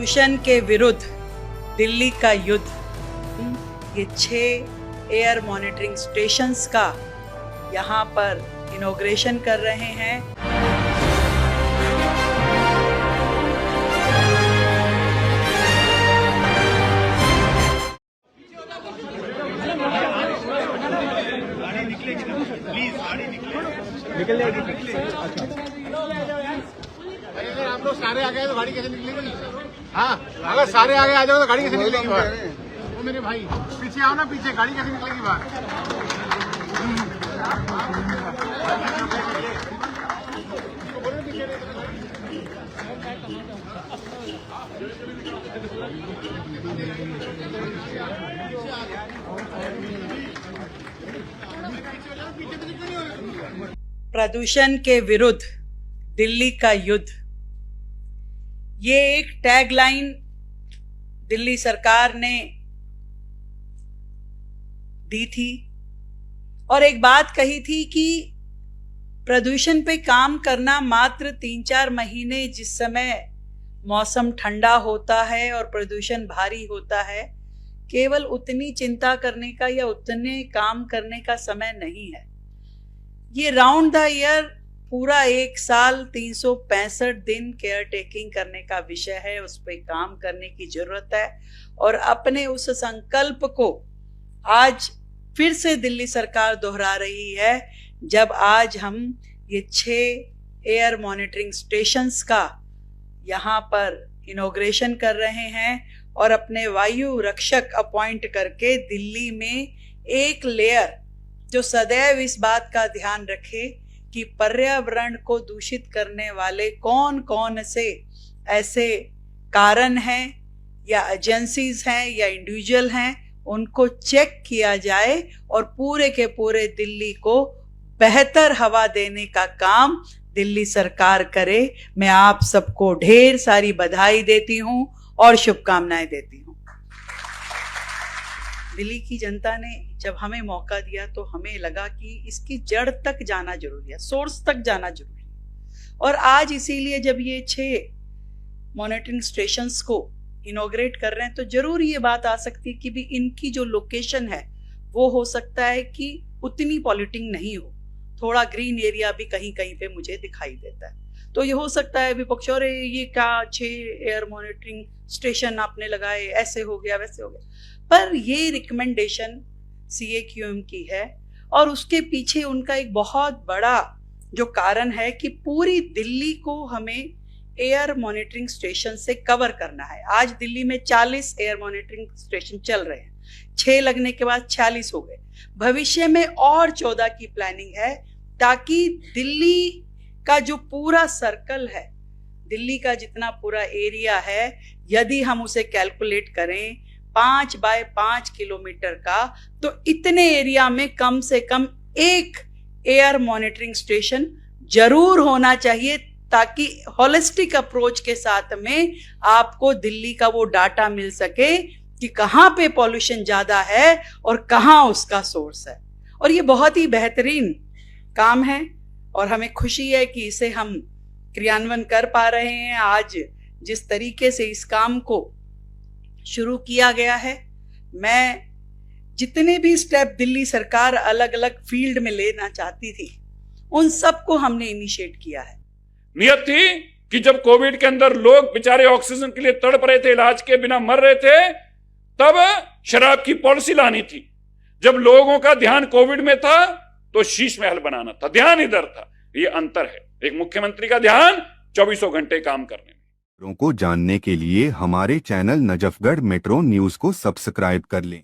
प्रदूषण के विरुद्ध दिल्ली का युद्ध, ये 6 एयर मॉनिटरिंग स्टेशंस का यहाँ पर इनॉग्रेशन कर रहे हैं। निकल जाएगी। अगर आप लोग सारे आ गए तो गाड़ी कैसे निकलेगी? हाँ, अगर सारे आगे आ जाओ तो गाड़ी कैसे निकलेगी बाहर? वो मेरे भाई पीछे आओ ना, पीछे गाड़ी कैसे निकलेगी बाहर? प्रदूषण के विरुद्ध दिल्ली का युद्ध, ये एक टैगलाइन दिल्ली सरकार ने दी थी और एक बात कही थी कि प्रदूषण पे काम करना मात्र 3-4 महीने, जिस समय मौसम ठंडा होता है और प्रदूषण भारी होता है, केवल उतनी चिंता करने का या उतने काम करने का समय नहीं है। ये राउंड द ईयर पूरा 1 साल 365 दिन केयर टेकिंग करने का विषय है। उस पर काम करने की जरूरत है और अपने उस संकल्प को आज फिर से दिल्ली सरकार दोहरा रही है, जब आज हम ये 6 एयर मॉनिटरिंग स्टेशंस का यहाँ पर इनॉग्रेशन कर रहे हैं और अपने वायु रक्षक अपॉइंट करके दिल्ली में एक लेयर जो सदैव इस बात का ध्यान रखे कि पर्यावरण को दूषित करने वाले कौन कौन से ऐसे कारण हैं या एजेंसीज हैं या इंडिविजुअल हैं, उनको चेक किया जाए और पूरे के पूरे दिल्ली को बेहतर हवा देने का काम दिल्ली सरकार करे। मैं आप सबको ढेर सारी बधाई देती हूं और शुभकामनाएं देती हूं। दिल्ली की जनता ने जब हमें मौका दिया तो हमें लगा कि इसकी जड़ तक जाना जरूरी है, सोर्स तक जाना जरूरी है। और आज इसीलिए जब ये 6 मॉनिटरिंग स्टेशंस को इनॉग्रेट कर रहे हैं तो जरूर ये बात आ सकती है कि भी इनकी जो लोकेशन है वो हो सकता है कि उतनी पॉल्यूटिंग नहीं हो, थोड़ा ग्रीन एरिया भी कहीं कहीं पे मुझे दिखाई देता है। तो ये हो सकता है विपक्ष, और ये क्या 6 एयर मॉनिटरिंग स्टेशन आपने लगाए, ऐसे हो गया वैसे हो गया। पर ये रिकमेंडेशन CAQM की है और उसके पीछे उनका एक बहुत बड़ा जो कारण है कि पूरी दिल्ली को हमें एयर मॉनिटरिंग स्टेशन से कवर करना है। आज दिल्ली में 40 एयर मॉनिटरिंग स्टेशन चल रहे हैं, 6 लगने के बाद 46 हो गए। भविष्य में और 14 की प्लानिंग है, ताकि दिल्ली का जो पूरा सर्कल है, दिल्ली का जितना पूरा एरिया है, यदि हम उसे कैलकुलेट करें 5 बाय 5 किलोमीटर का, तो इतने एरिया में कम से कम एक एयर मॉनिटरिंग स्टेशन जरूर होना चाहिए, ताकि होलिस्टिक अप्रोच के साथ में आपको दिल्ली का वो डाटा मिल सके कि कहाँ पे पॉल्यूशन ज्यादा है और कहाँ उसका सोर्स है। और ये बहुत ही बेहतरीन काम है और हमें खुशी है कि इसे हम क्रियान्वयन कर पा रहे हैं। आज जिस तरीके से इस काम को शुरू किया गया है, मैं जितने भी स्टेप दिल्ली सरकार अलग अलग फील्ड में लेना चाहती थी, उन सबको हमने इनिशिएट किया है। नियत थी कि जब कोविड के अंदर लोग बेचारे ऑक्सीजन के लिए तड़प रहे थे, इलाज के बिना मर रहे थे, तब शराब की पॉलिसी लानी थी। जब लोगों का ध्यान कोविड में था तो शीश महल बनाना था, ध्यान इधर था। ये अंतर है, एक मुख्यमंत्री का ध्यान 24 घंटे काम करने में। को जानने के लिए हमारे चैनल नजफगढ़ मेट्रो न्यूज को सब्सक्राइब कर लें।